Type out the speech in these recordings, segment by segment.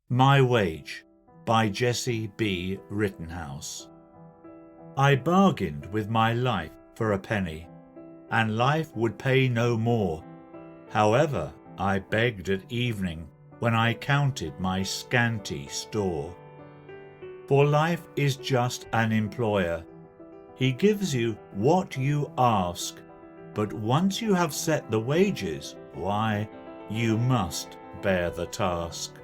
My Wage by Jessie B. Rittenhouse. I bargained with my life for a penny, and life would pay no more. However, I begged at evening when I counted my scanty store. For life is just an employer. He gives you what you ask, but once you have set the wages, why, you must bear the task.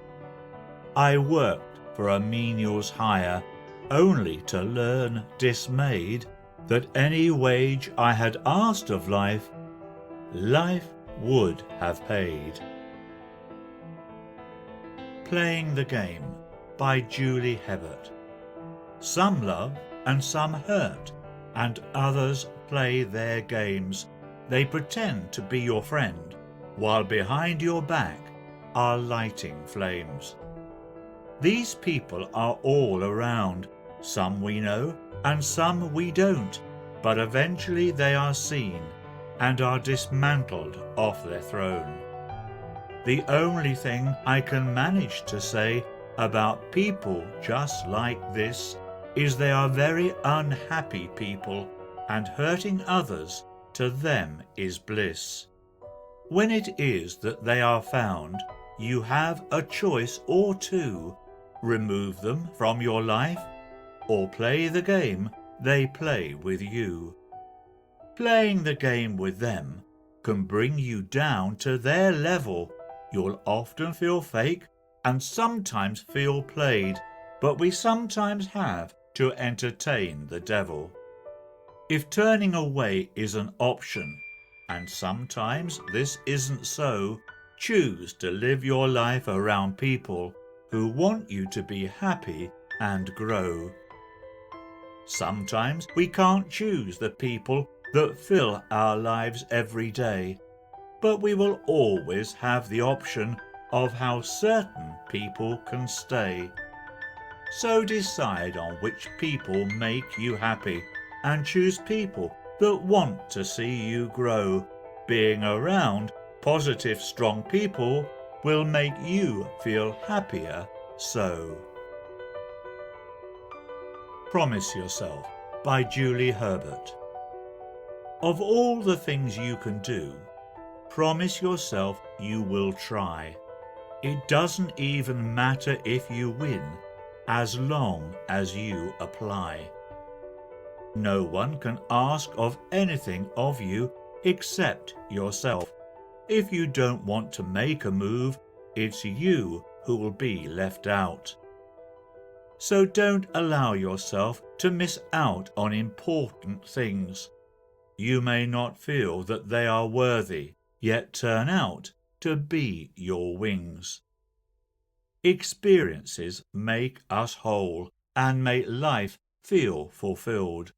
I worked for a menial's hire, only to learn, dismayed, that any wage I had asked of life, life would have paid. Playing the Game by Julie Hebert. Some love and some hurt, and others play their games. They pretend to be your friend, while behind your back are lighting flames. These people are all around, some we know and some we don't, but eventually they are seen and are dismantled off their throne. The only thing I can manage to say about people just like this is they are very unhappy people, and hurting others to them is bliss. When it is that they are found, you have a choice or two: remove them from your life, or play the game they play with you. Playing the game with them can bring you down to their level. You'll often feel fake and sometimes feel played, but we sometimes have to entertain the devil. If turning away is an option, and sometimes this isn't so, choose to live your life around people who want you to be happy and grow. Sometimes we can't choose the people that fill our lives every day, but we will always have the option of how certain people can stay. So decide on which people make you happy, and choose people that want to see you grow. Being around positive, strong people will make you feel happier. So, Promise Yourself by Julie Herbert. Of all the things you can do, promise yourself you will try. It doesn't even matter if you win, as long as you apply. No one can ask of anything of you except yourself. If you don't want to make a move, it's you who will be left out. So don't allow yourself to miss out on important things. You may not feel that they are worthy, yet turn out to be your wings. Experiences make us whole and make life feel fulfilled.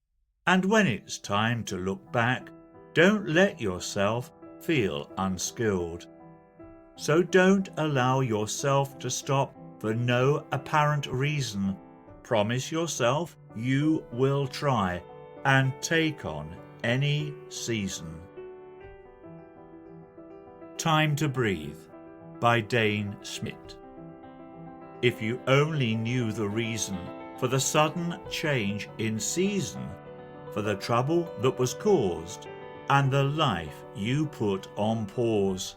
And when it's time to look back, don't let yourself feel unskilled. So don't allow yourself to stop for no apparent reason. Promise yourself you will try and take on any season. Time to Breathe by Dane, Smidt. If you only knew the reason for the sudden change in season, for the trouble that was caused, and the life you put on pause.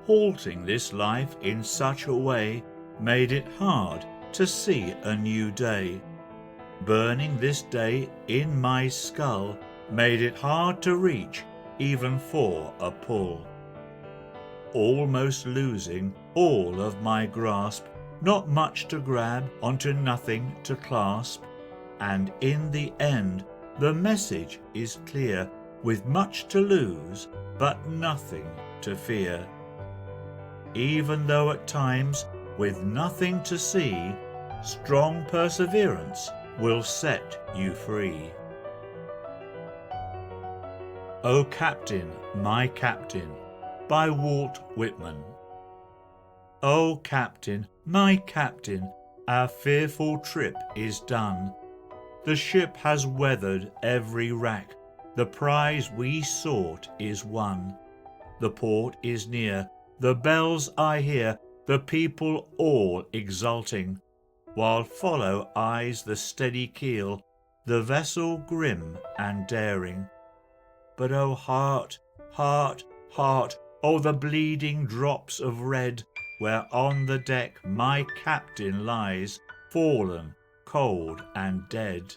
Halting this life in such a way made it hard to see a new day. Burning this day in my skull made it hard to reach even for a pull. Almost losing all of my grasp, not much to grab onto nothing to clasp, and in the end the message is clear, with much to lose but nothing to fear. Even though at times with nothing to see, strong perseverance will set you free. O Captain, My Captain by Walt Whitman. O Captain, my Captain, our fearful trip is done. The ship has weathered every wrack, the prize we sought is won. The port is near, the bells I hear, the people all exulting, while follow eyes the steady keel, the vessel grim and daring. But oh heart, heart, heart, oh the bleeding drops of red, where on the deck my captain lies, fallen, cold and dead.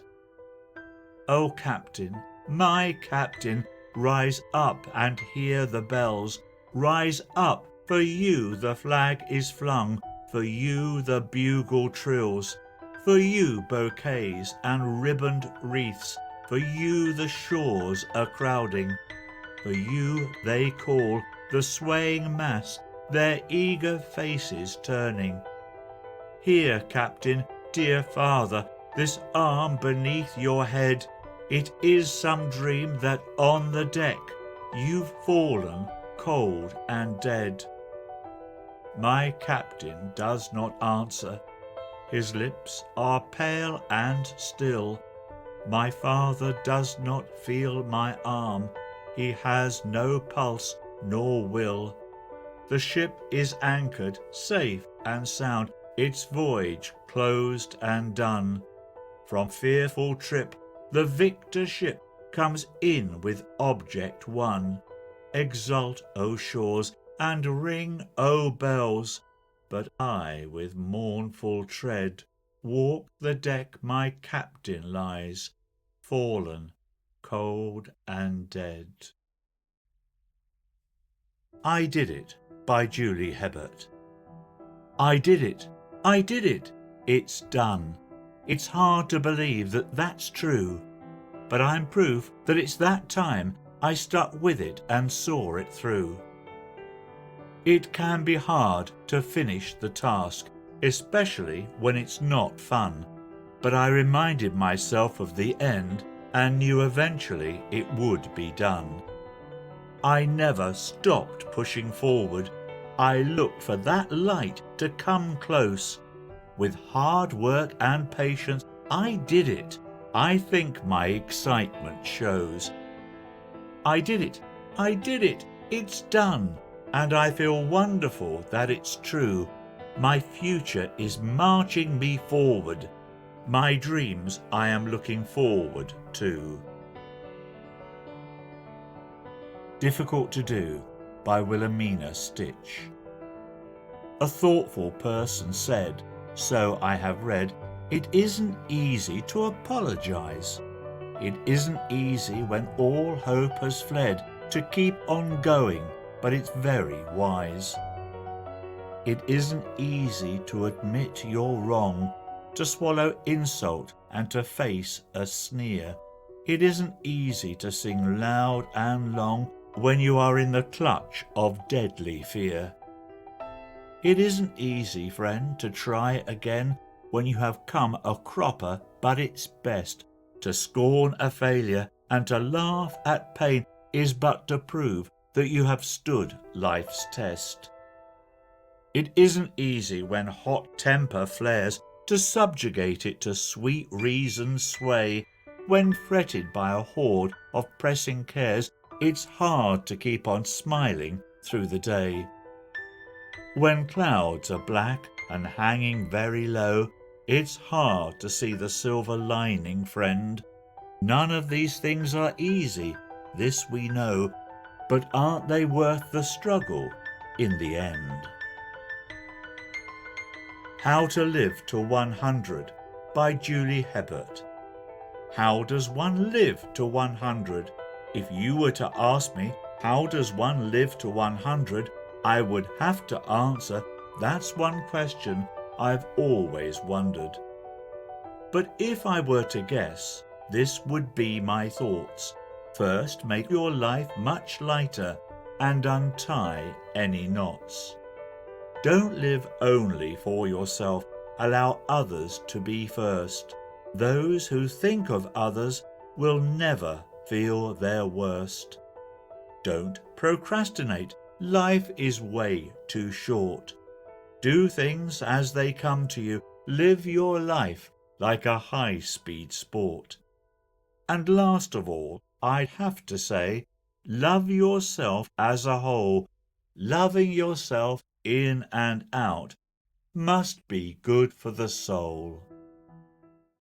O captain, my captain, rise up and hear the bells, rise up, for you the flag is flung, for you the bugle trills, for you bouquets and ribboned wreaths, for you the shores are crowding, for you they call, the swaying mass, their eager faces turning. Here, captain, dear father, this arm beneath your head, it is some dream that on the deck you've fallen cold and dead. My captain does not answer. His lips are pale and still. My father does not feel my arm. He has no pulse nor will. The ship is anchored, safe and sound, its voyage closed and done. From fearful trip, the victor ship comes in with object won. Exult, O shores, and ring, O bells, but I with mournful tread walk the deck my captain lies, fallen, cold and dead. I Did It by Julie Hebert. I did it, I did it, it's done. It's hard to believe that that's true, but I'm proof that it's that time I stuck with it and saw it through. It can be hard to finish the task, especially when it's not fun, but I reminded myself of the end and knew eventually it would be done. I never stopped pushing forward. I looked for that light to come close. With hard work and patience, I did it. I think my excitement shows. I did it, it's done, and I feel wonderful that it's true. My future is marching me forward. My dreams I am looking forward to. Difficult to Do by Wilhelmina Stitch. A thoughtful person said, so I have read, it isn't easy to apologize. It isn't easy when all hope has fled to keep on going, but it's very wise. It isn't easy to admit you're wrong, to swallow insult and to face a sneer. It isn't easy to sing loud and long when you are in the clutch of deadly fear. It isn't easy, friend, to try again when you have come a cropper, but it's best to scorn a failure and to laugh at pain is but to prove that you have stood life's test. It isn't easy when hot temper flares to subjugate it to sweet reason's sway. When fretted by a horde of pressing cares, it's hard to keep on smiling through the day. When clouds are black and hanging very low, it's hard to see the silver lining, friend. None of these things are easy, this we know, but aren't they worth the struggle in the end? How to Live to 100 by Julie Hebert. How does one live to 100? If you were to ask me, how does one live to 100? I would have to answer, that's one question I've always wondered. But if I were to guess, this would be my thoughts. First, make your life much lighter and untie any knots. Don't live only for yourself. Allow others to be first. Those who think of others will never feel their worst. Don't procrastinate. Life is way too short. Do things as they come to you. Live your life like a high-speed sport. And last of all, I'd have to say, love yourself as a whole. Loving yourself in and out, must be good for the soul.